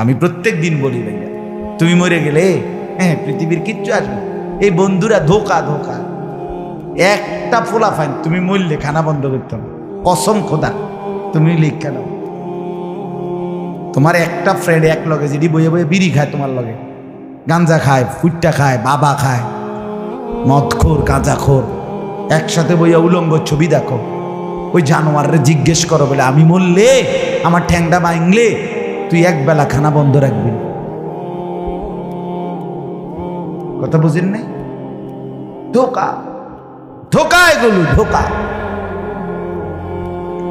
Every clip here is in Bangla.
আমি প্রত্যেক দিন বলি ভাইয়া, তুমি মরে গেলে হ্যাঁ পৃথিবীর কিচ্ছু আসবে। এই বন্ধুরা ধোকা ধোকা। একটা ফোলা ফাইন তুমি মরলে খানা বন্ধ করতে হবে, কসম খোদা। তুমি লিখে নাও, তোমার একটা ফ্রেন্ড এক লগে যেটি বইয়ে বইয়ে বিড়ি খায়, তোমার লগে গাঞ্জা খায়, ফুটটা খায়, বাবা খায়, মদখোর গাঁজাখোর, একসাথে বইয়া উলঙ্গ ছবি দেখো, ওই জানোয়ারে জিজ্ঞেস করো বলে আমি মরলে আমার ঠ্যাংটা ভাঙলে তুই এক বেলা খানা বন্ধ রাখবি। কথা বুঝেন নাই? ধোকা ধোকা, এগুলো ধোকা।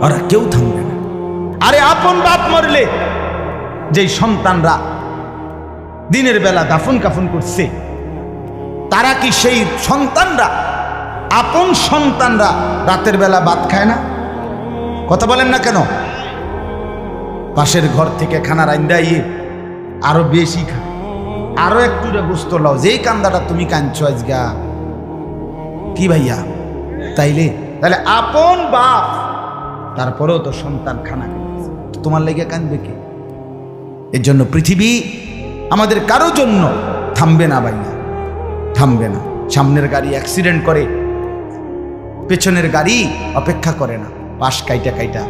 ওরা কেউ থামবে না। আরে আপন বাপ মরলে যেই সন্তানরা দিনের বেলা দাফন কাফন করছে, তারা কি সেই সন্তানরা, আপন সন্তানরা রাতের বেলা ভাত খায় না? কথা বলেন না কেন? পাশের ঘর থেকে খানা রান্দা ইয়ে আরো বেশি খায়, আরো একটু গোস্ত লাও, যেই কান্দাটা তুমি কাঁদছো আজগা কি ভাইয়া? তাইলে আপন বাপ, তারপরেও তো সন্তান খানা খাচ্ছে, তোমার লেগে কাঁদবে কি? এর জন্য পৃথিবী আমাদের কারো জন্য থামবে না ভাইয়া, থামবে না। সামনের গাড়ি অ্যাক্সিডেন্ট করে, পেছনের গাড়ি অপেক্ষা করে না, পাশ কাইটা কাইটা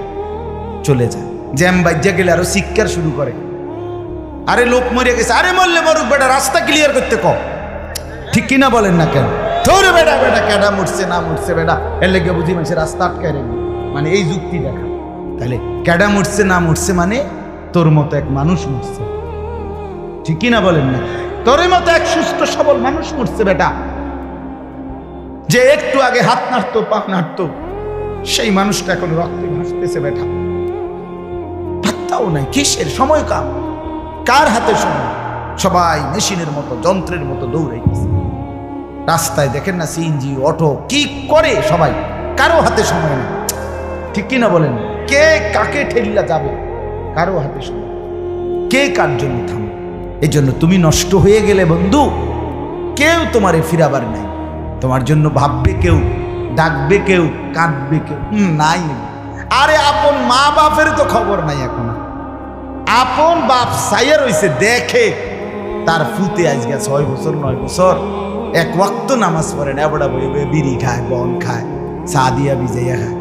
চলে যায়। জ্যাম বাজ্যা গেলে আরো চিৎকার শুরু করে, আরে লোক মরে গেছে, আরে মরলে মরুক বেটা, রাস্তা ক্লিয়ার করতে ক। ঠিক কিনা বলেন না কেন? ধরে বেটা বেটা কেডা মরছে না মরছে বেটা, এর লেগে বুঝি মানুষের রাস্তা আটকায় রেখে, মানে এই যুক্তি দেখা। তাহলে কেডা মরছে না মরছে মানে তোর মতো এক মানুষ মরছে। ঠিক কিনা বলেন না? তোর মতো এক সুস্থ সবল মানুষ মরছে বেটা, যে একটু আগে হাত নাড়তো পা নাড়তো, সেই মানুষটা এখন রক্তে ভাসতেছে বেটা। পাত্তাও নাই, কিসের সময় কাম, কার হাতে সময়? সবাই মেশিনের মতো, যন্ত্রের মতো দৌড়াইতেছে। রাস্তায় দেখেন না সিএনজি অটো কি করে সবাই, কারো হাতে সময় নেই। ঠিক কিনা বলেন? কে কাকে ঠেলিয়া যাবে, কারো হাতে সময়, কে কার জন্য থামবে? এই জন্য তুমি নষ্ট হয়ে গেলে বন্ধু, কেউ তোমারে ফিরাবার নাই। তোমার জন্য ভাববে কেউ, ডাকবে কেউ, কাঁদবে কেউ নাই। আরে আপন মা বাপের তো খবর নাই এখন। আপন বাপ সাইয়া রইছে, দেখে তার ফুতে আজকে 6 বছর 9 বছর এক ওয়াক্ত নামাজ পড়ে না, এবড়া বই বই বিড়ি খায়, বন খায়, চা দিয়া ভিজাইয়া খায়।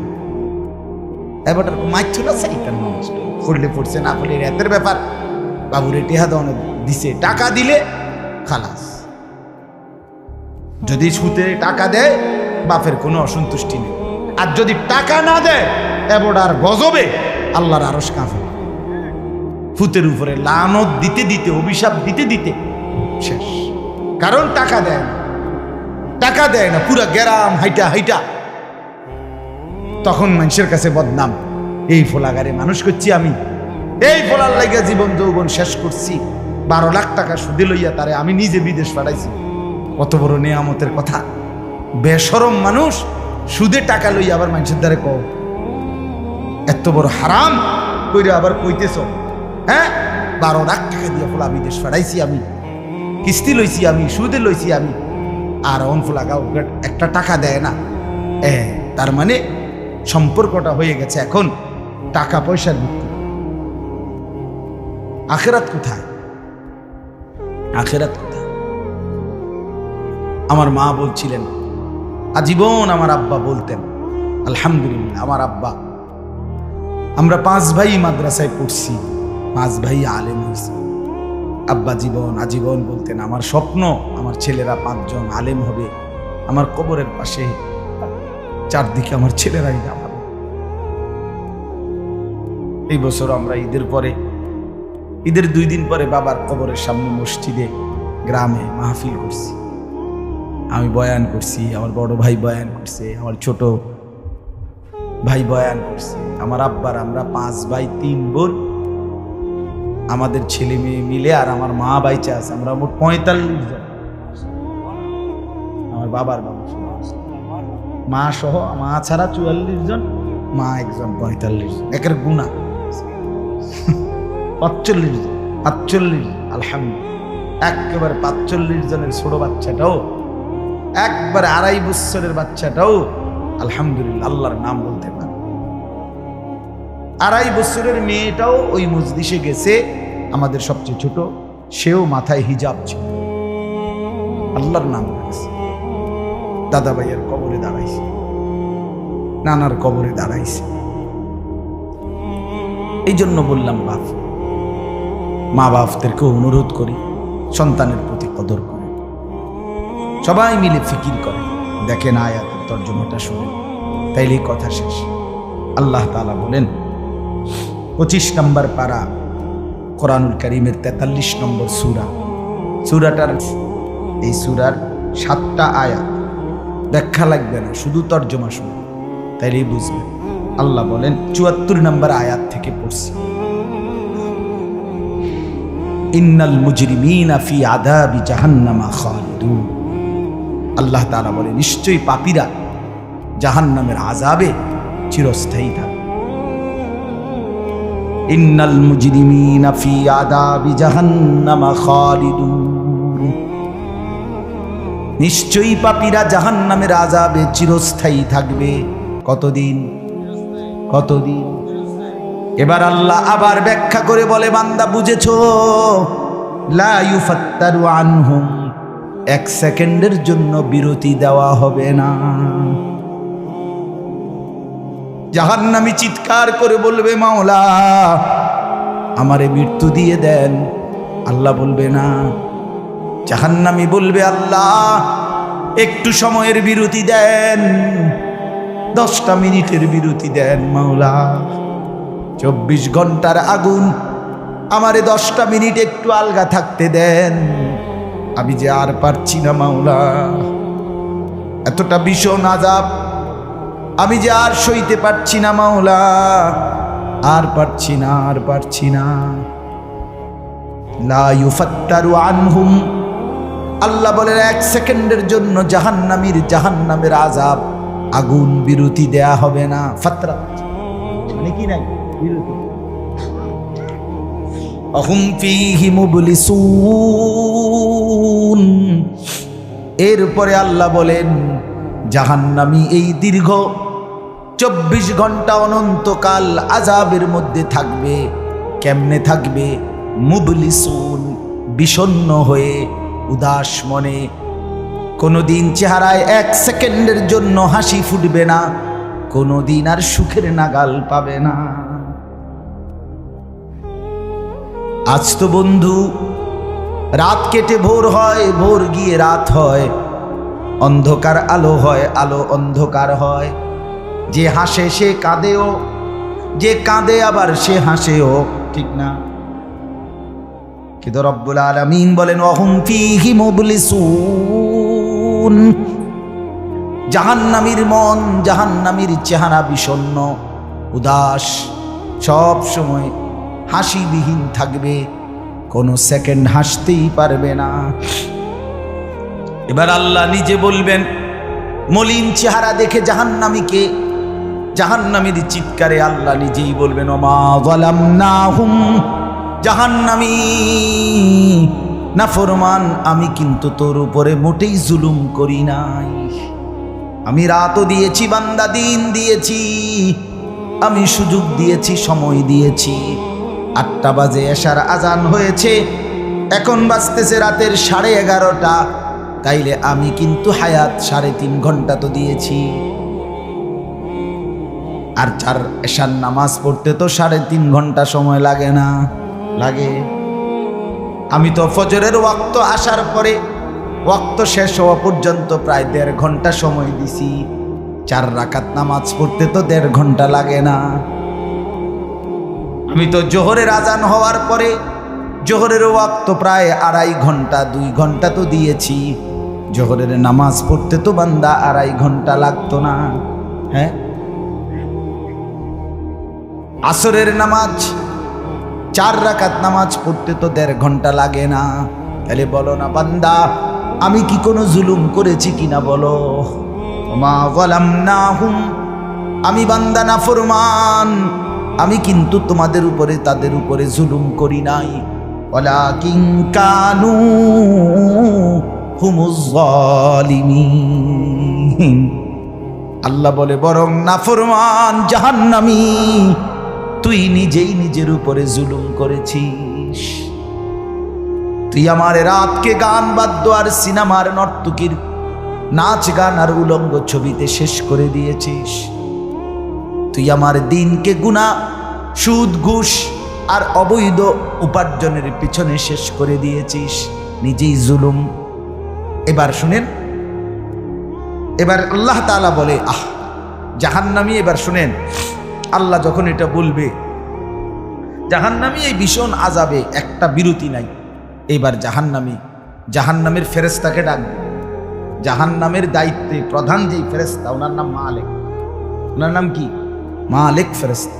এবার মাইছুটা সাইকার নামাজ পড়লে পড়ছে, না পড়লে রাতের ব্যাপার। বাবুরে টেহা দাও দিছে, টাকা দিলে খালাস। যদি সুতে টাকা দেয় বাপের কোনো অসন্তুষ্টি নেই, আর যদি টাকা না দেয় এবড়ার গজবে আল্লাহর আরশ কাঁপে। ফুতের উপরে লানত দিতে দিতে, অভিশাপ দিতে দিতে শেষ। কারণ টাকা দেয় না, টাকা দেয় না, পুরা গ্রাম হাইটা হাইটা তখন মানুষের কাছে বদনাম। এই ফোলাগারে মানুষ করছি আমি, এই ফোলার লাগিয়া জীবন যৌবন শেষ করছি, 12 লাখ টাকা সুদে লইয়া তারে আমি নিজে বিদেশ পাঠাইছি। কত বড় নেয়ামতের কথা! বেশরম মানুষ সুদে টাকা লইয়া আবার মানুষের দ্বারে কও, এত বড় হারাম কইরা আবার কইতেছ, হ্যাঁ 12 লাখ টাকা দিয়ে ফোলা বিদেশ পাঠাইছি আমি, কিস্তি লইছি আমি, সুদে লইছি আমি, আর অন ফোলা গাও একটা টাকা দেয় না। তার মানে সম্পর্কটা হয়ে গেছে এখন টাকা পয়সার ভিত্তি। আখেরাত কোথায়? আখেরাত কোথায়? আমার মা বলছিলেন, আজীবন আমার আব্বা বলতেন, আলহামদুলিল্লাহ আমার আব্বা, আমরা 5 ভাই মাদ্রাসায় পড়ছি, 5 ভাই আলেম হয়েছি। আব্বা আজীবন বলতেন, আমার স্বপ্ন আমার ছেলেরা 5 জন আলেম হবে, আমার কবরের পাশে চারদিকে আমার ছেলেরাই দাঁড়াবে। এই বছর আমরা ঈদের 2 দিন পরে বাবার কবরের সামনে মসজিদে গ্রামে মাহফিল করছি। আমি বয়ান করছি, আমার বড় ভাই বয়ান করছে, আমার ছোট ভাই বয়ান করছে, আমার আব্বার, আমরা 5 ভাই 3 বোন, আমাদের ছেলে মেয়ে মিলে, আর আমার মা বাইচা আছে, আমরা মোট 45 জন। আমার বাবার বাবা মা সহ, মা ছাড়া 44 জন, মা একজন 45 জন, একের গুণা 45 জন, 48। আলহামদুলিল্লাহ, একেবারে 45 জনের ছোট বাচ্চাটাও, একবারে 2.5 বছরের বাচ্চাটাও আলহামদুলিল্লাহ আল্লাহর নাম বলতে পারে। 2.5 বছরের মেয়েটাও ওই মজলিসে গেছে, আমাদের সবচেয়ে ছোট, সেও মাথায় হিজাব ছিল, আল্লাহর নাম রাখছে। দাদা ভাইয়ের কবরে দাঁড়াইছে, নানার কবরে দাঁড়াইছে। এই জন্য বললাম বাপ, মা বাপদেরকে অনুরোধ করি সন্তানের প্রতি কদর করে, সবাই মিলে ফিকির করে, দেখেন আয়াতের তর্জমাটা শুনে, তাইলেই কথা শেষ। আল্লাহ তাআলা বলেন 25 নম্বর পারা কোরআনুল কারীমের 43 নম্বর সূরা, সূরাটার এই সূরার 7টা আয়াত, ব্যাখ্যা লাগবে না, শুধু তর্জমা শুনুন তাইলেই বুঝবেন। আল্লাহ বলেন 74 নম্বর আয়াত থেকে পড়ছি, ইন্নাল মুজরিমিনা ফি আযাবি জাহান্নামা খালিদুন। আল্লাহ তাআলা বলে নিশ্চয়ই পাপীরা জাহান্নামের আযাবে চিরস্থায়ী থাকবে। ইন্নাল মুজরিমিনা ফি আযাবি জাহান্নামা খালিদুন, নিশ্চয়ই পাপীরা জাহান্নামের আযাবে চিরস্থায়ী থাকবে। কতদিন? কতদিন? এবার আল্লাহ আবার ব্যাখ্যা করে বলে, বান্দা বুঝেছো? লা ইউফাত্তারু আনহুম, 1 সেকেন্ডের জন্য বিরতি দেওয়া হবে না। জাহান্নামী চিৎকার করে বলবে, মাওলা আমারে মৃত্যু দিয়ে দেন। আল্লাহ বলবে না। জাহান্নামী বলবে, আল্লাহ একটু সময়ের বিরতি দেন, 10টা মিনিটের বিরতি দেন মাওলা। 24 ঘন্টার আগুন, আমারে 10টা মিনিট একটু আলগা থাকতে দেন, আমি যে আর পারছি না মাওলা, এতটা ভীষণ আযাব আমি যে আর সইতে পারছি না মাওলা, আর পারছি না, আর পারছি না। লা ইউফাত্তারু আনহুম, আল্লাহ বলেন 1 সেকেন্ডের জন্য জাহান্নামের আযাব, আগুন বিরতি দেয়া হবে না। ফাতরা মানে কি না বিরতি। আহুম ফীহি মুবলিসুন, এরপরে আল্লাহ বলেন জাহান্নামী এই দীর্ঘ 24 ঘন্টা অনন্তকাল আযাবের মধ্যে থাকবে। কেমনে থাকবে? মুবলিসুন, বিষণ্ণ হয়ে, উদাস মনে। কোনোদিন চেহারায় 1 সেকেন্ডের জন্য হাসি ফুটবে না, কোনোদিন আর সুখের নাগাল পাবে না। আজ তো বন্ধু রাত কেটে ভোর হয়, ভোর গিয়ে রাত হয়, অন্ধকার আলো হয়, আলো অন্ধকার হয়। যে হাসে সে কাঁদেও, যে কাঁদে আবার সে হাসেও, ঠিক না? কিন্তু রব্বুল আলামিন বলেন ওয়াহুম ফীহি মুবলিসুন, জাহান্নামীর মন, জাহান্নামীর চেহারা বিষণ্ণ, উদাস, সব সময় হাসিবিহীন থাকবে, কোনো সেকেন্ড হাসতেই পারবে না। এবার আল্লাহ নিজে বলবেন, মলিন চেহারা দেখে জাহান্নামীকে, জাহান্নামীর চিৎকারে আল্লাহ নিজেই বলবেন ওমা যালামনাহুম, জাহান্নামী নাফরমান, আমি কিন্তু তোর উপরে মোটেই জুলুম করি নাই। আমি রাতও দিয়েছি বান্দা, দিন দিয়েছি, আমি সুযোগ দিয়েছি, সময় দিয়েছি। 8টা বাজে এশার আজান হয়েছে, এখন বাজতেছে রাতের 11:30। তাইলে আমি কিন্তু হায়াত 3.5 ঘন্টা তো দিয়েছি। আর 4 এশার নামাজ পড়তে তো 3.5 ঘন্টা সময় লাগে না? লাগে। আমি তো ফজরের ওয়াক্ত আসার পরে ওয়াক্ত শেষ হওয়া পর্যন্ত প্রায় 1.5 ঘন্টা সময় দিছি। 4 রাকাত নামাজ পড়তে তো 1.5 ঘন্টা লাগে না। আমি তো জোহরের আজান হওয়ার পরে জোহরের ওয়াক্ত প্রায় 2.5 ঘন্টা, 2 ঘন্টা তো দিয়েছি। জোহরের নামাজ পড়তে তো বান্দা 2.5 ঘন্টা লাগতো না? হ্যাঁ। আসরের নামাজ 4 রাকাত নামাজ পড়তে তো 1.5 ঘন্টা লাগে না? তাহলে বলো না বান্দা আমি কি কোনো জুলুম করেছি কিনা বলো? ওমা যালামনাহুম, আমি বান্দা নাফরমান, আমি কিন্তু তোমাদের উপরে, তাদের উপরে জুলুম করি নাই। ওয়ালাকিন কানু হুমুজ জালিমিন, আল্লাহ বলে বরং নাফরমান জাহান্নামী তুই নিজেই নিজের উপরে জুলুম করেছিস। তুই আমার রাতকে গান বাদ্য আর সিনেমার নর্তকীর নাচ গান আর উলঙ্গ ছবিতে শেষ করে দিয়েছিস। তুই আমার দিনকে গুনাহ, সুদ, ঘুষ আর অবৈধ উপার্জনের পিছনে শেষ করে দিয়েছিস, নিজেই জুলুম। এবার শুনেন, এবার আল্লাহ তাআলা বলে জাহান্নামী, এবার শুনেন আল্লাহ যখন এটা বলবে জাহান্নামী এই ভীষণ আযাবে একটা বিরতি নাই। এবার জাহান্নামের ফেরেশতাকে ডাকবে। জাহান্নামের দায়িত্বে প্রধান যেই ফেরেশতা, ওনার নাম মালিক। ওনার নাম কি? মালিক ফেরেশতা।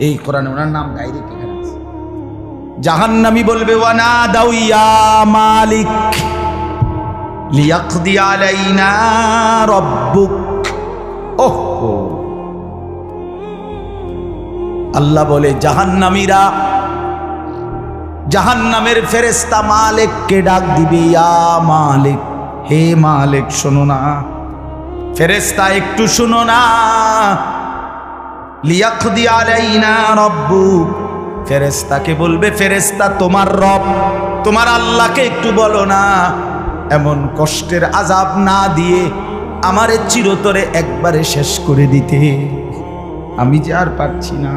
এই কোরআনে ওনার নাম ডাইরেক্ট এখানে আছে। জাহান্নামী বলবে ওয়ানাদাউ ইয়া মালিক লিয়াকদি আলাইনা রাব্বুক। ওহো, আল্লাহ বলে জাহান্নামীরা, জাহান্নামের ফেরেশতা মালিককে ডাক দিবে, ইয়া মালিক, হে মালিক শোনো না, ফেরেশতা একটু শোনো না। লিয়াকদি আলাইনা রাব্বুক, ফেরেশতাকে বলবে, ফেরেশতা তোমার রব, তোমার আল্লাহকে একটু বলো না এমন কষ্টের আযাব না দিয়ে আমারে চিরতরে একবারে শেষ করে দিতে, আমি যে আর পারছি না।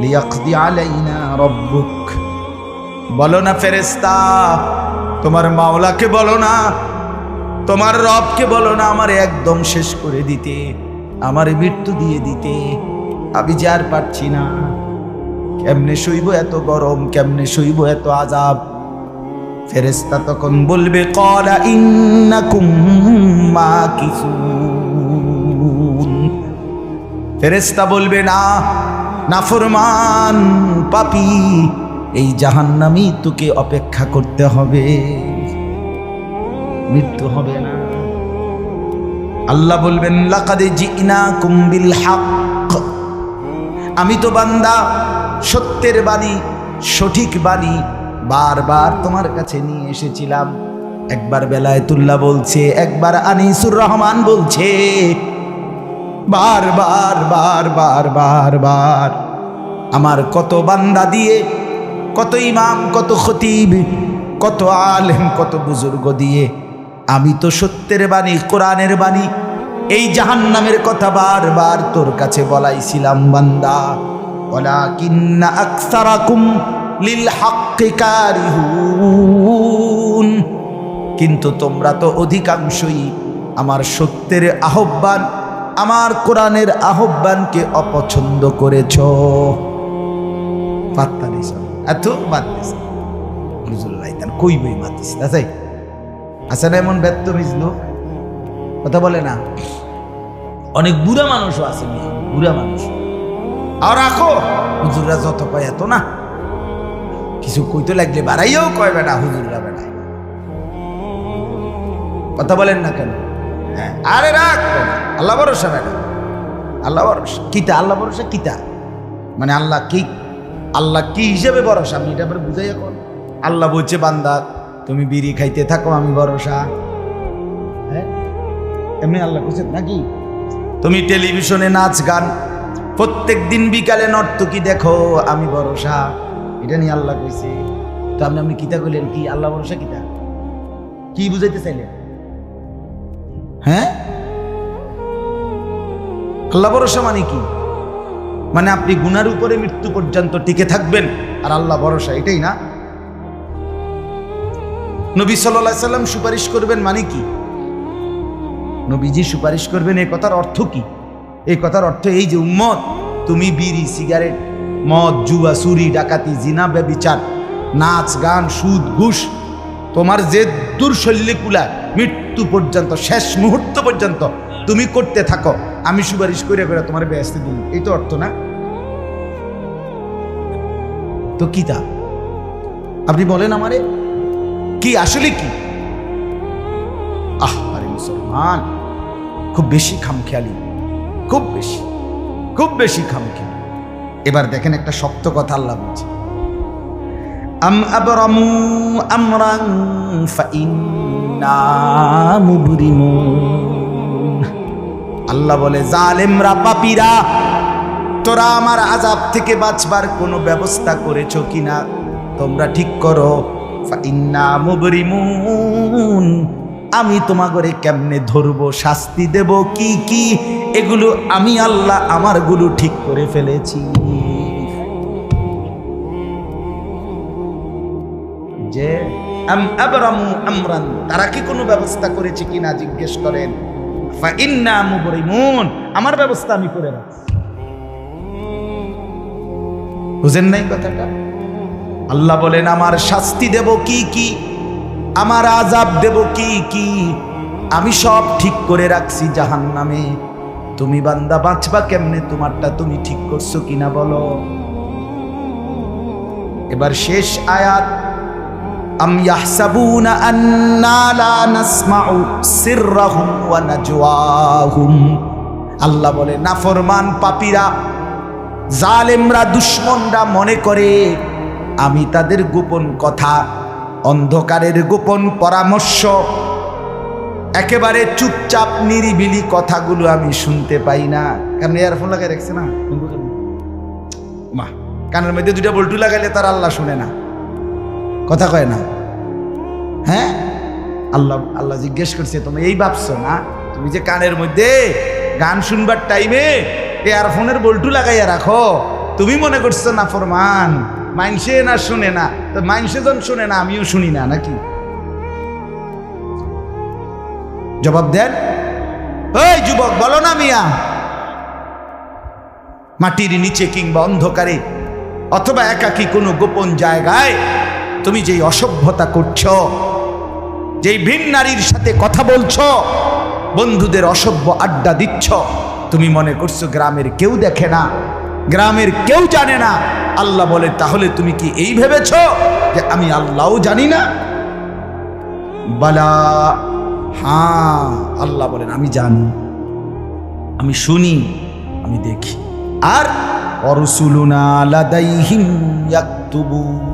লিয়াকদি আলাইনা রাব্বুক, বলো না ফেরেশতা, তোমার মাওলাকে বলো না, তোমার রবকে বলো না আমারে একদম শেষ করে দিতে, আমারে মৃত্যু দিয়ে দিতে, আমি যে আর পারছি না। কেমনে সইব এত গরম, কেমনে সইব এত আযাব? ফেরেশতা তখন বলবে ক্বালা ইন্নাকুম মাকিসুন। ফেরেশতা বলবে না, নাফরমান পাপী, এই জাহান্নামী তোকে অপেক্ষা করতে হবে, মৃত্যু হবে না। আল্লাহ বলবেন লাকাদ জিনাকুম বিল হক, আমি তো বান্দা সত্যের বাণী, সঠিক বাণী বারবার তোমার কাছে নিয়ে এসেছিলাম। একবার বেলায়েতুল্লাহ বলছে, একবার আনিসুর রহমান বলছে, বারবার বারবার বারবার আমার কত বান্দা দিয়ে, কত ইমাম, কত খতিব, কত আলেম, কত বুজুর্গ দিয়ে আমি তো সত্যের বাণী, কোরআনের বাণী, এই জাহান্নামের কথা বারবার তোর কাছে বলাইছিলাম বান্দা। ওয়ালাকিন্না আকসারাকুম লিল হাক্কি কারিহুন, কিন্তু তোমরা তো অধিকাংশই আমার সত্যের আহ্বান, আমার কোরআনের আহ্বানকে অপছন্দ করেছ। পাত্তা দিছ, এত বাদ দিছ, হুজুরাই তার কই বই মাতিস তাই আছে না? এমন বেত্তমিজ লোক কথা বলে না। অনেক বুড়া মানুষও আছে, বুড়া মানুষ। আর রাখো হুজুররা যত কয় এত না, কিছু কইতে লাগলে বাড়াইও কয় বেটা, হুজুররা বেড়ায় কথা বলেন না কেন? হ্যাঁ, আরে রাখ, আল্লাহ ভরসা বেটা, আল্লাহ ভরসা কিতা, আল্লাহ ভরসা কিতা মানে আল্লাহ কি, আল্লাহ কি হিসেবে ভরসা আমি এটা বুঝাই। এখন আল্লাহ বলছে বান্দা তুমি বিড়ি খাইতে থাকো, আমি ভরসা। হ্যাঁ, এমনি আল্লাহ বলছে নাকি? তুমি টেলিভিশনে নাচ গান প্রত্যেক দিন বিকালে নর্তকী দেখো, আমি ভরসা, এটা নিয়ে আল্লাহ কইছে। তো আপনি কিতা কইলেন? কি আল্লাহ ভরসা কিতা, কি বুঝাইতে চাইলেন? হ্যাঁ, আল্লাহ ভরসা মানে কি? মানে আপনি গুনার উপরে মৃত্যু পর্যন্ত টিকে থাকবেন আর আল্লাহ ভরসা, এটাই না? নবী সাল্লাল্লাহু আলাইহি সাল্লাম সুপারিশ করবেন মানে কি? নবীজি সুপারিশ করবেন, এই কথার অর্থ কি? এই কথার অর্থ এই যে উম্মত, তুমি বিড়ি, সিগারেট, মদ, জুয়া, চুরি, ডাকাতি, জিনা, ব্যভিচার, নাচ গান, সুদ, ঘুষ, তোমার যে দুর্শল্যে কুলা মৃত্যু পর্যন্ত, শেষ মুহূর্ত পর্যন্ত তুমি করতে থাকো, আমি সুপারিশ করে করে তোমার বেহেশতে দিই, এই তো অর্থ না? তো কি তা আপনি বলেন আমারে, কি আসলে কি? আরে মুসলমান, খুব বেশি খামখেয়ালি, খুব বেশি, খুব বেশি খামখেয়ালি। এবার দেখেন একটা শক্ত কথা আল্লাহ বলছে, আম আবরামু আমরান ফাইন্না মুবরিমুন। আল্লাহ বলে জালেমরা, পাপীরা, তোরা আমার আযাব থেকে বাঁচবার কোনো ব্যবস্থা করেছো কিনা তোমরা ঠিক করো, ফাইন্না মুবরিমুন, আমি তোমাগরে কেমনে ধরবো, শাস্তি দেব কি কি, এগুলো আমি আল্লাহ আমার গুলো ঠিক করে ফেলেছি। যে আবরামু আমরান, তারা কি কোনো ব্যবস্থা করেছে কিনা জিজ্ঞেস করেন। ফাইন্না মুবরিমুন, আমার ব্যবস্থা আমি করে রাখছি। বুঝেন নাই কথাটা? আল্লাহ বলেন আমার শাস্তি দেব কি কি, আমার আযাব দেব কি কি, আমি সব ঠিক করে রাখছি জাহান্নামে। তুমি বান্দা বাঁচবা কেমনে, তোমারটা তুমি ঠিক করছো কিনা বলো। এবার শেষ আয়াত, আম ইয়াহসাবুনা আন্না লা নাসমাউ সিররাহুম ওয়া নাজওয়াহুম। আল্লাহ বলে নাফরমান পাপীরা, জালেমরা, দুশমনরা মনে করে আমি তাদের গোপন কথা, অন্ধকারের গোপন পরামর্শ, একেবারে চুপচাপ নিরিবিলি কথাগুলো আমি শুনতে পাই না। কারণ ইয়ারফোন লাগাই রাখছে না, মা কানের মধ্যে দুইটা বল্টু লাগাইলে তার আল্লাহ শুনে না, কথা কয় না। হ্যাঁ, আল্লাহ জিজ্ঞেস করছে তুমি এই ভাবছো না, তুমি যে কানের মধ্যে গান শুনবার টাইমে ইয়ারফোনের বল্টু লাগাইয়া রাখো, তুমি মনে করছো না ফরমান মাইনসে না শুনে না, তো মাইনসে যখন শুনে না আমিও শুনি না নাকি? জবাব দেন, ওই যুবক বলো না মিয়া, মাটির নিচে কিংবা অন্ধকারে অথবা একাকী কোনো গোপন জায়গায় তুমি যেই অসভ্যতা করছো, যেই ভিন নারীর সাথে কথা বলছো, বন্ধুদের অসভ্য আড্ডা দিচ্ছ, তুমি মনে করছো গ্রামের কেউ দেখে না, গ্রামের কেউ জানে না। আল্লাহ বলে তাহলে তুমি কি এই ভেবেছো যে আমি আল্লাহও জানি না? বালা, হ্যাঁ, আল্লাহ বলেন আমি জানি, আমি শুনি, আমি দেখি। আর অরসুলুনা লাদাইহিম ইয়াকতুবুন,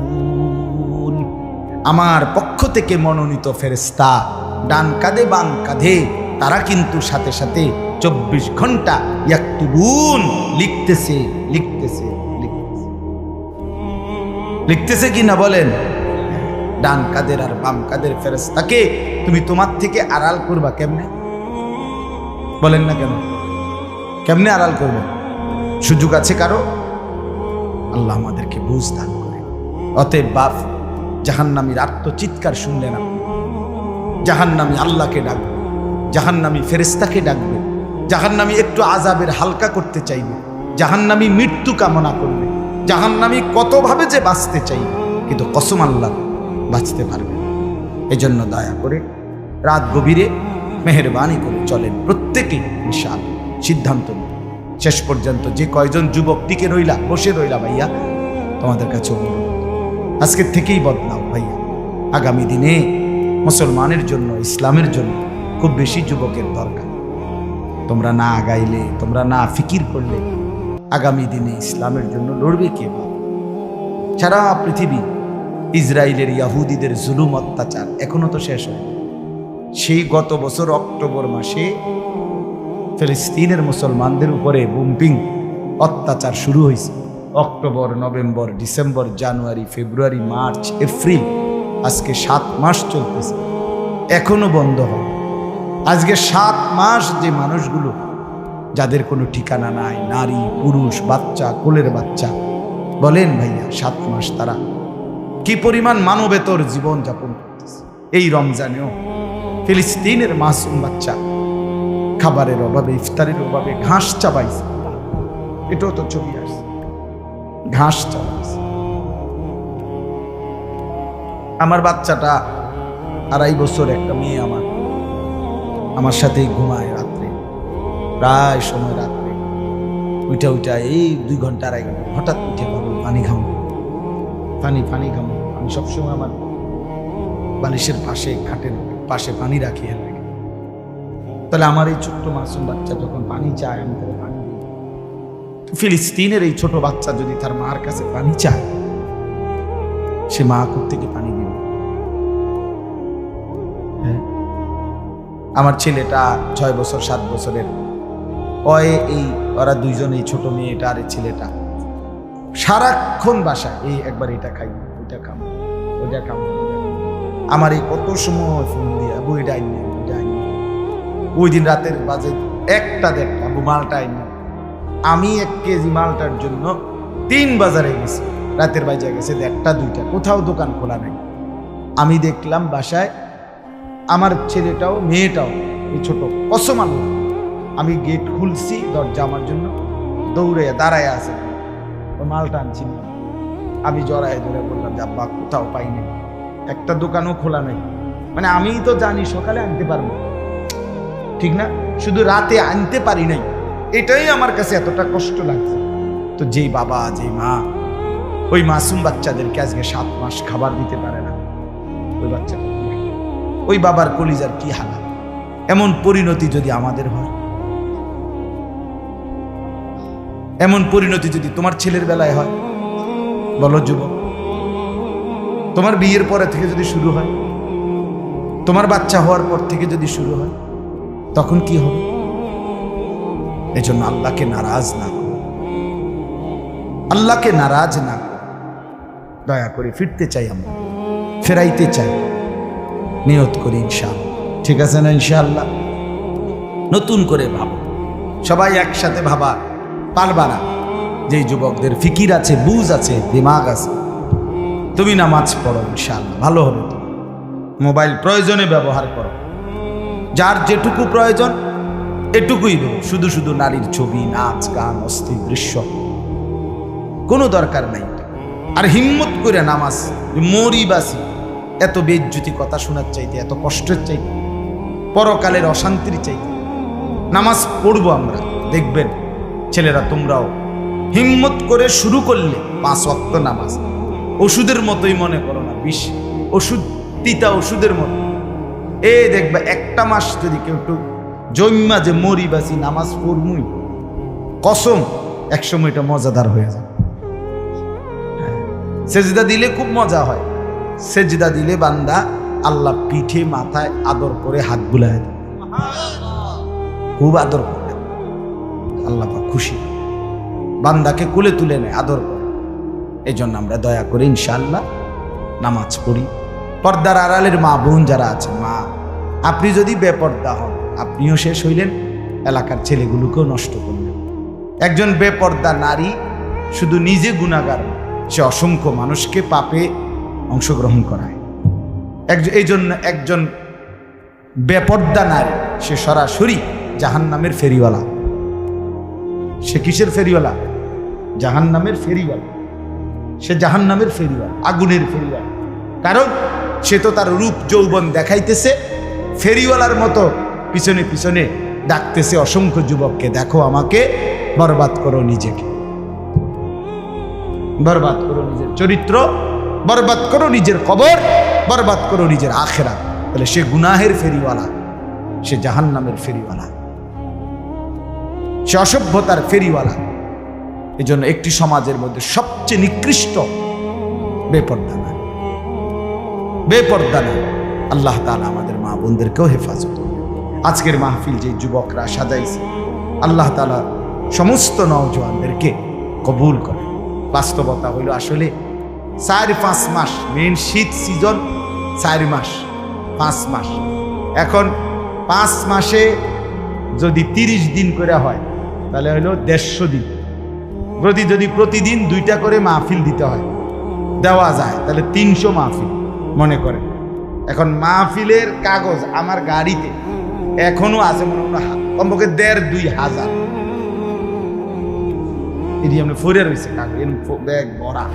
আমার পক্ষ থেকে মনোনীত ফেরেশতা ডান কাঁধে বাম কাঁধে, তারা কিন্তু সাথে সাথে 24 ঘন্টা ইয়াকতুবুন, লিখতেছে লিখতেছে লিখতেছে লিখতেছে কি না বলেন? ডান কাদের আর বাম কাদের ফেরেশতাকে তুমি তোমার থেকে আড়াল করবা কেমনে? বলেন না কেন? কেমনে আড়াল করবে? সুযোগ আছে কারো? আল্লাহ আমাদেরকে বুঝ দান করে। অতএব বাপ, জাহান্নামীর আত্মচিৎকার শুনলেন আপনি, জাহান্নামী আল্লাহকে ডাকবে, জাহান্নামী ফেরেশতাকে ডাকবে, জাহান্নামী একটু আযাবের হালকা করতে চাইবে, জাহান্নামী মৃত্যু কামনা করবে, জাহান্নামী কতভাবে যে বাঁচতে চাইবে, কিন্তু কসম আল্লাহ বাঁচতে পারবে না। এজন্য দয়া করে রাত গভীরে মেহেরবানি করে চলেন প্রত্যেকেই, ইনশাআল্লাহ সিদ্ধান্ত নিন। শেষ পর্যন্ত যে কয়জন যুবক টিকে রইলা, বসে রইলা, ভাইয়া তোমাদের কাছে অনুরোধ, আজকের থেকেই বদলাও ভাইয়া। আগামী দিনে মুসলমানের জন্য, ইসলামের জন্য খুব বেশি যুবকের দরকার। তোমরা না আগাইলে, তোমরা না ফিকির করলে আগামী দিনে ইসলামের জন্য লড়বে কে? সারা পৃথিবী ইসরায়েলের ইয়াহুদিদের জুলুম অত্যাচার এখনো তো শেষ হয়। সেই গত বছর অক্টোবর মাসে ফিলিস্তিনের মুসলমানদের উপরে বুম্পিং অত্যাচার শুরু হয়েছে। অক্টোবর, নভেম্বর, ডিসেম্বর, জানুয়ারি, ফেব্রুয়ারি, মার্চ, এপ্রিল, আজকে 7 মাস চলতেছে, এখনো বন্ধ হয়। আজকে 7 মাস যে মানুষগুলো, যাদের কোনো ঠিকানা নাই, নারী, পুরুষ, বাচ্চা, কোলের বাচ্চা, বলেন ভাইয়া 7 মাস তারা কি পরিমাণ মানবেতর জীবন যাপন করতেছে। এই রমজানেও ফিলিস্তিনের মাসুম বাচ্চা খাবারের অভাবে, ইফতারের অভাবে ঘাস চাবাইছে। এটাও তো ছবি আসছে, ঘাস চাবাইছে। আমার বাচ্চাটা 2.5 বছর, একটা মেয়ে আমার সাথেই ঘুমায় রাত্রে, প্রায় সময় রাত্রে উঠা এই 2 ঘন্টা 2.5 ঘন্টা হঠাৎ উঠে ভাবো পানি খাবো, পানি খাবো। আমি সবসময় আমার বালিশের পাশে, খাটের পাশে পানি রাখি। তাহলে আমার এই ছোট্ট মাসুম বাচ্চা যখন পানি চায়, আমি তাকে পানি দিই। ফিলিস্তিনের এই ছোট বাচ্চা যদি তার মার কাছে পানি চায়, সে মা কোত্থেকে পানি দিবে? হ্যাঁ, আমার ছেলেটা 6 বছর 7 বছরের, ওরা 2 জন, এই ছোট মেয়েটা আর এই ছেলেটা সারাক্ষণ বাসায় এই একবার এটা খাই, ওইটা খাবো, ওইটা খাবো। আমার এই কত সময় ফোন দিয়া বইটা আইনি ওই দিন রাতের বাজে 1টা-1:30 আবু মালটা আইনি। আমি 1 কেজি মালটার জন্য 3 বাজারে গেছি, রাতের বাজে গেছে 1টা-2টা, কোথাও দোকান খোলা নাই। আমি দেখলাম বাসায় আমার ছেলেটাও মেয়েটাও এই ছোট কসম আল্লাহ, আমি গেট খুলছি, দরজা আমার জন্য দৌড়ে দাঁড়ায় আছে, ও মালটা আনছি না। আমি জড়ায় ধরে বললাম যে আব্বা কোথাও পাইনি, একটা দোকানও খোলা নেই। মানে আমি তো জানি সকালে আনতে পারবো, ঠিক না, শুধু রাতে আনতে পারি নাই, এটাই আমার কাছে এতটা কষ্ট লাগছে। তো যেই বাবা যেই মা ওই মাসুম বাচ্চাদেরকে আজকে 7 মাস খাবার দিতে পারে না, ওই বাচ্চা ওই বাবার কলিজার কি হালাত। এমন পরিণতি যদি আমাদের হয়, এমন পরিণতি যদি তোমার ছেলের বেলায় হয়, বলো যুবক, তোমার বিয়ের পরে থেকে যদি শুরু হয়, তোমার বাচ্চা হওয়ার পর থেকে যদি শুরু হয়, তখন কি হবে? এজন্য আল্লাহকে নারাজ না করো, আল্লাহকে নারাজ না করো। দয়া করে ফিরতে চাই, আমরা ফেরাইতে চাই, নিয়ত করি ইনশাআল্লাহ। ঠিক আছে না? ইনশাআল্লাহ নতুন করে ভাবো, সবাই একসাথে ভাবা পারবা না। যেই যুবকদের ফিকির আছে, বুঝ আছে, দিমাগ আছে, তুমি নামাজ পড়ো, ইনশাআল্লাহ ভালো হবে। তুমি মোবাইল প্রয়োজনে ব্যবহার করো, যার যেটুকু প্রয়োজন এটুকুই দেবো। শুধু শুধু নারীর ছবি, নাচ, গান, অস্থির দৃশ্য কোনো দরকার নাই। আর হিম্মত করে নামাজ, মরি বাসি, এত বেজ্জুতি কথা শোনার চাইতে, এত কষ্টের চাইতে, পরকালের অশান্তির চাইতে নামাজ পড়বো আমরা। দেখবেন ছেলেরা তোমরাও হিম্মত করে শুরু করলে 5 ওয়াক্ত নামাজ ওষুধের মতোই মনে করো না, বিষ ওষুধ, তিতা ওষুধের মতো। দেখবে 1টা মাস যদি কেউ একটু জন্মা যে মরি বাসি নামাজ পড়মুই, কসম একসময় এটা মজাদার হয়ে যায়। সেজদা দিলে খুব মজা হয়, সেজদা দিলে বান্দা আল্লাহ পিঠে মাথায় আদর করে হাত বুলায় দেয়, খুব আদর করে, আল্লাহ খুশি, বান্দাকে কোলে তুলে নেয়, আদর করে। এই জন্য আমরা দয়া করে ইনশাআল্লাহ নামাজ পড়ি। পর্দার আড়ালের মা বোন যারা আছেন, মা আপনি যদি বেপর্দা হন, আপনিও শেষ হইলেন, এলাকার ছেলেগুলোকেও নষ্ট করলেন। একজন বেপর্দা নারী শুধু নিজে গুনাহগার, সে অসংখ্য মানুষকে পাপে অংশগ্রহণ করায়। এই জন্য একজন বেপর্দা নারী সে সরাসরি জাহান্নামের ফেরিওয়ালা। সে কিসের ফেরিওয়ালা? জাহান্নামের ফেরিওয়ালা। সে জাহান্নামের ফেরিওয়ালা, আগুনের ফেরিওয়ালা। কারণ সে তো তার রূপ যৌবন দেখাইতেছে, ফেরিওয়ালার মতো পিছনে পিছনে ডাকতেছে অসংখ্য যুবককে, দেখো আমাকে, বরবাদ করো নিজেকে, বরবাদ করো নিজের চরিত্র, বরবাদ করো নিজের কবর, বরবাদ করো নিজের আখেরাত। তাহলে সে গুনাহের ফেরিওয়ালা, সে জাহান্নামের ফেরিওয়ালা, সে অসভ্যতার ফেরিওয়ালা। এই জন্য একটি সমাজের মধ্যে সবচেয়ে নিকৃষ্ট বেপর্দা না, বেপর্দা না। আল্লাহ তাআলা আমাদের মা বোনদেরকেও হেফাজত করুন। আজকের মাহফিল যে যুবকরা সাজাইছে, আল্লাহ তাআলা সমস্ত নওজওয়ানদেরকে কবুল করে। বাস্তবতা হইল আসলে 4-5 মাস, মেন শীত সিজন 4 মাস 5 মাস। এখন 5 মাসে যদি 30 দিন করে হয়, তাহলে হইলো 150 দিন। যদি প্রতিদিন 2টা করে মাহফিল দিতে হয়, দেওয়া যায়, তাহলে 300 মাহফিল মনে করে। এখন মাহফিলের কাগজ আমার গাড়িতে এখনো আছে, মনে হয় কমপক্ষে 1,500-2,000 এমনি ফরে রয়েছে কাগজ, ব্যাগ ভরা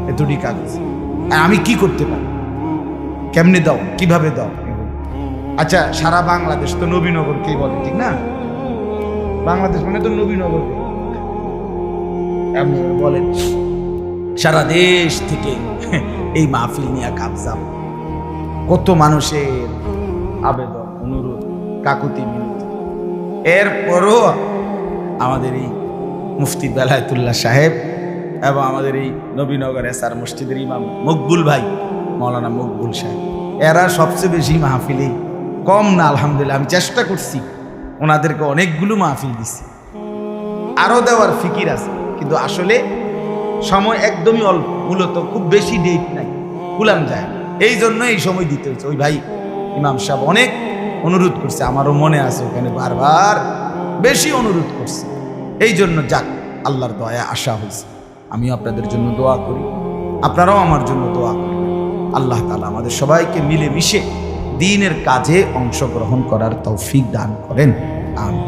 এতটি কাগজ। আর আমি কি করতে পারি? কেমনে দাও, কিভাবে দাও? আচ্ছা, সারা বাংলাদেশ তো নবীনগরকেই বলে, ঠিক না? বাংলাদেশ মানে তো নবীনগর বলেন। সারা দেশ থেকে এই মাহফিল নিয়ে কাবজাম, কত মানুষের আবেদন, অনুরোধ, কাকুতি মিনতি। এরপরও আমাদের এই মুফতি বেলায়েতুল্লাহ সাহেব এবং আমাদের এই নবীনগর এসআর মসজিদের ইমাম মকবুল ভাই, মৌলানা মকবুল সাহেব, এরা সবচেয়ে বেশি মাহফিলে কম না। আলহামদুলিল্লাহ, আমি চেষ্টা করছি, ওনাদেরকে অনেকগুলো মাহফিল দিচ্ছি, আরও দেওয়ার ফিকির আছে, কিন্তু আসলে সময় একদমই অল্প। মূলত খুব বেশি ডেট নাই, কুলাম যায়। এই জন্য এই সময় দিতে হচ্ছে। ওই ভাই ইমাম সাহেব অনেক অনুরোধ করছে, আমারও মনে আছে, ওখানে বারবার বেশি অনুরোধ করছে। এই জন্য যাক, আল্লাহর দয়া আশা হয়েছে। আমিও আপনাদের জন্য দোয়া করি, আপনারাও আমার জন্য দোয়া করি। আল্লাহ তাআলা আমাদের সবাইকে মিলে মিশে দ্বীনের কাজে অংশগ্রহণ করার তৌফিক দান করেন। আমিন।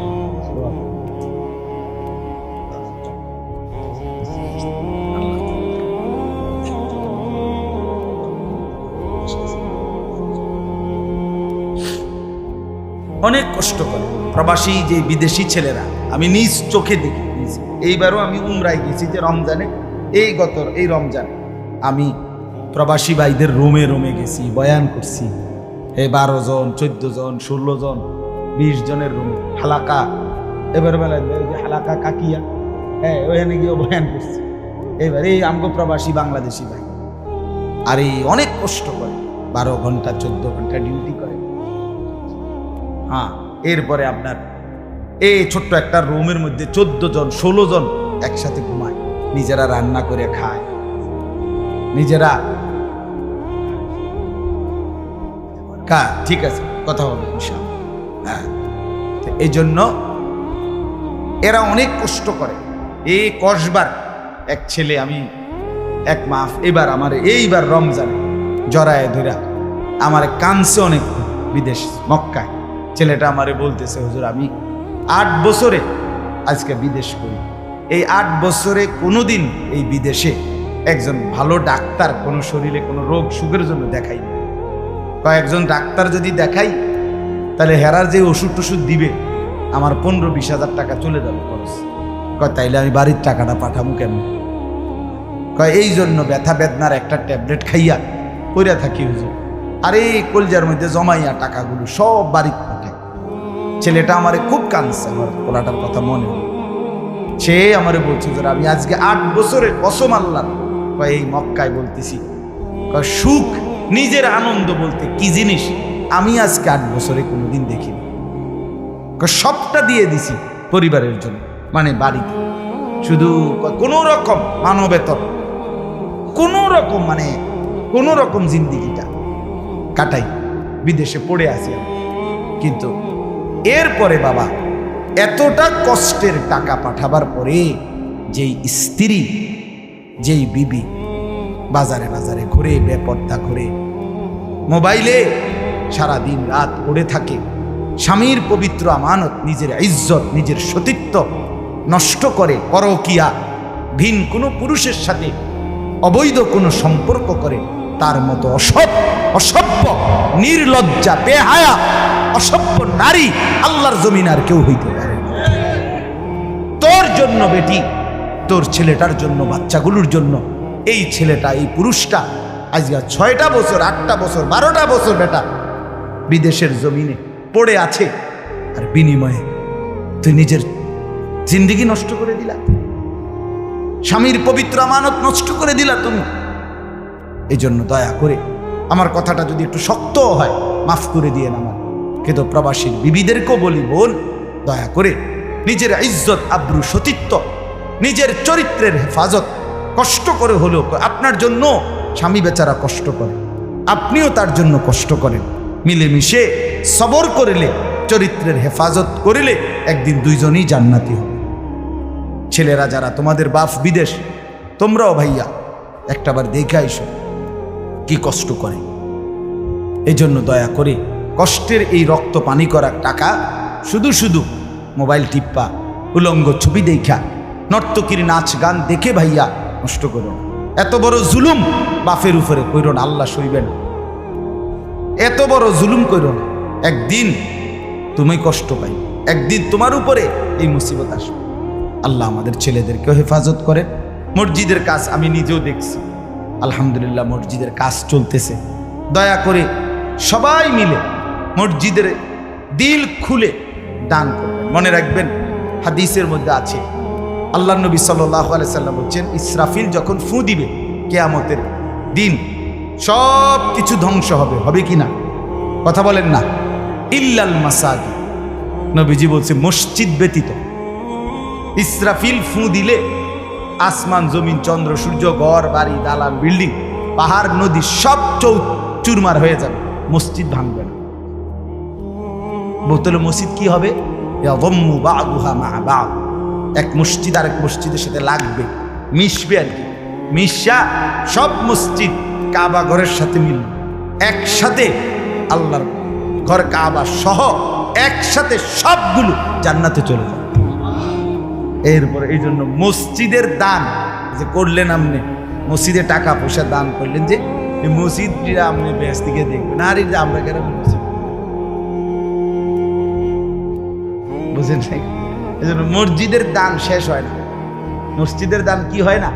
অনেক কষ্ট করে প্রবাসী যে বিদেশি ছেলেরা, আমি নিজ চোখে দেখি। এইবারও আমি উমরায় গেছি যে রমজানে, এই রমজানে আমি প্রবাসী ভাইদের রোমে রোমে গেছি, বয়ান করছি। 12 জন, 14 জন, 16 জন, 20 জনের রুমে হালাকা। এবার বেলায় হালাকা কাকিয়া, হ্যাঁ, ওখানে গিয়ে বয়ান করছি। এবার এই আমগো প্রবাসী বাংলাদেশি ভাই, আর এই অনেক কষ্ট করে, 12 ঘন্টা 14 ঘন্টা ডিউটি করে। হ্যাঁ, এরপরে আপনার এই ছোট্ট একটা রুমের মধ্যে 14 জন 16 জন একসাথে ঘুমায়, নিজেরা রান্না করে খায়, নিজেরা। ঠিক আছে, কথা হবে ইনশাআল্লাহ। হ্যাঁ, এই জন্য এরা অনেক কষ্ট করে। এই কসবার এক ছেলে, আমি এক মাস এবার আমার এইবার রমজানে জড়ায় ধরা আমার কানছে অনেক, বিদেশ মক্কায়। ছেলেটা আমারে বলতেছে, হুজুর আমি 8 বছরে আজকে বিদেশ করি, এই 8 বছরে কোনোদিন এই বিদেশে একজন ভালো ডাক্তার কোনো শরীরে কোনো রোগ সুখের জন্য দেখাই। কয়েকজন ডাক্তার যদি দেখাই, তাহলে হেরার যে ওষুধ টষুধ দিবে আমার 15-20 হাজার টাকা চলে যাবে খরচ। তাইলে আমি বাড়ির টাকাটা পাঠাবো কেন? এই জন্য ব্যথা বেদনার একটা ট্যাবলেট খাইয়া কইরা থাকি হুজুর, আর এই কলজার মধ্যে জমাইয়া টাকাগুলো সব বাড়িতে পাঠায়। ছেলেটা আমারে খুব কাঁদছে, আমার পোলাটার কথা মনে হয়। সে আমারে বলছে, হুজুর আমি আজকে 8 বছরের কসম আল্লাহ এই মক্কায় বলতেছি, সুখ নিজের আনন্দ বলতে কি জিনিস আমি আজকে 8 বছরে কোনোদিন দেখিনি। সবটা দিয়ে দিছি পরিবারের জন্য, মানে বাড়িতে, শুধু কোনো রকম মানবেতর, কোনো রকম মানে কোনো রকম জিন্দিগিটা কাটাই, বিদেশে পড়ে আছি আমি। কিন্তু এরপরে বাবা, এতটা কষ্টের টাকা পাঠাবার পরে যেই স্ত্রী, যেই বিবি বাজারে বাজারে ঘুরে, বেপর্দা ঘুরে, মোবাইলে সারা দিন রাত পড়ে থাকে, স্বামীর পবিত্র আমানত, নিজের ইজ্জত, নিজের সতীত্ব নষ্ট করে, পরকিয়া, ভিন কোনো পুরুষের সাথে অবৈধ কোনো সম্পর্ক করে, তার মতো অসভ্য, নির্লজ্জা, বেহায়া, অসভ্য নারী আল্লাহর জমিন আর কেউ হইতে পারে না। তোর জন্য বেটি, তোর ছেলেটার জন্য, বাচ্চাগুলোর জন্য, এই ছেলেটা, এই পুরুষটা আজকে 6টা বছর, 8টা বছর, 12টা বছর বেটা বিদেশের জমিনে পড়ে আছে, আর বিনিময়ে তুই নিজের জিন্দেগি নষ্ট করে দিলা, স্বামীর পবিত্র আমানত নষ্ট করে দিলা তুমি। এই জন্য দয়া করে, আমার কথাটা যদি একটু শক্ত হয় মাফ করে দিয়ে আমার, কিন্তু প্রবাসীর বিবিদেরকেও বলি, বোন দয়া করে নিজের ইজ্জত, আব্রু, সতীত্ব, নিজের চরিত্রের হেফাজত কষ্ট করে হলেও, আপনার জন্য স্বামী বেচারা কষ্ট করে, আপনিও তার জন্য কষ্ট করেন, মিলেমিশে সবর করিলে, চরিত্রের হেফাজত করিলে একদিন দুইজনই জান্নাতি হবে। ছেলেরা যারা তোমাদের বাপ বিদেশ, তোমরাও ভাইয়া একটাবার দেখে আইসো কি কষ্ট করে। এই জন্য দয়া করে কষ্টের এই রক্ত পানি করা টাকা শুধু শুধু মোবাইল টিপ্পা, উলঙ্গ ছবি দেখা, নর্তকীর নাচ গান দেখে ভাইয়া নষ্ট করো না। এত বড় জুলুম বাপের উপরে কইরো না, আল্লাহ সইবেন। এত বড় জুলুম কইরো না, একদিন তুমি কষ্ট পাই, একদিন তোমার উপরে এই মুসিবত আসবে। আল্লাহ আমাদের ছেলেদেরকেও হেফাজত করে। মসজিদের কাজ আমি নিজেও দেখছি, আলহামদুলিল্লাহ মসজিদের কাজ চলতেছে। দয়া করে সবাই মিলে মসজিদের দিল খুলে দান করবেন। মনে রাখবেন, হাদিসের মধ্যে আছে, আল্লাহ নবী সাল্লাল্লাহু আলাইহি সাল্লাম বলছেন, ইসরাফিল যখন ফু দিবে কিয়ামতের দিন, সব কিছু ধ্বংস হবে, হবে কি না? কথা বলেন না। ইল্লাল মাসাজিদ, নবীজি বলছে মসজিদ ব্যতীত। ইসরাফিল ফু দিলে আসমান, জমিন, চন্দ্র, সূর্য, ঘর বাড়ি, দালান, বিল্ডিং, পাহাড়, নদী সব চুরমার হয়ে যাবে, মসজিদ ভাঙবে না। বোতলে মসজিদ কি হবে? ইয়াদম্মু বা'দুহা মা'a বা'দ, এক মসজিদ আর এক মসজিদের সাথে লাগবে, মিশবে আর কি। মিশা সব মসজিদ কাবা ঘরের সাথে মিলবে, একসাথে আল্লাহর ঘর কাবা সহ একসাথে সবগুলো জান্নাতে চলে যাবে। এরপরে এই জন্য মসজিদের দান যে করলেন, আপনি মসজিদে টাকা পয়সা দান করলেন, যে এই মসজিদটা আপনি বেশ দিকে দেখবেন, আর এই যে আমরা কেন বুঝেন নাই? এই জন্য মসজিদের দান শেষ হয় না, মসজিদের দান কি হয় না,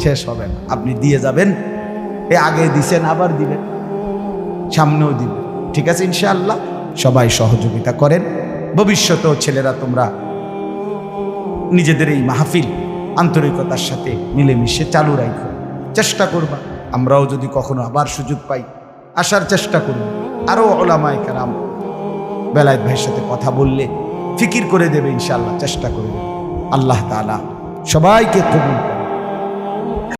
শেষ হবে না। আপনি দিয়ে যাবেন, এ আগে দিছেন আবার দিবেন, সামনেও দিবেন, ঠিক আছে ইনশাআল্লাহ। সবাই সহযোগিতা করেন। ভবিষ্যতেও ছেলেরা তোমরা নিজেদের এই মাহফিল আন্তরিকতার সাথে মিলেমিশে চালু রাখো, চেষ্টা করবা। আমরাও যদি কখনো আবার সুযোগ পাই আসার চেষ্টা করব। আরও ওলামায়ে কেরাম বেলায়েত ভাইয়ের সাথে কথা বললে ফিকির করে দেবে ইনশাআল্লাহ, চেষ্টা করবে। আল্লাহ তাআলা সবাইকে কবুল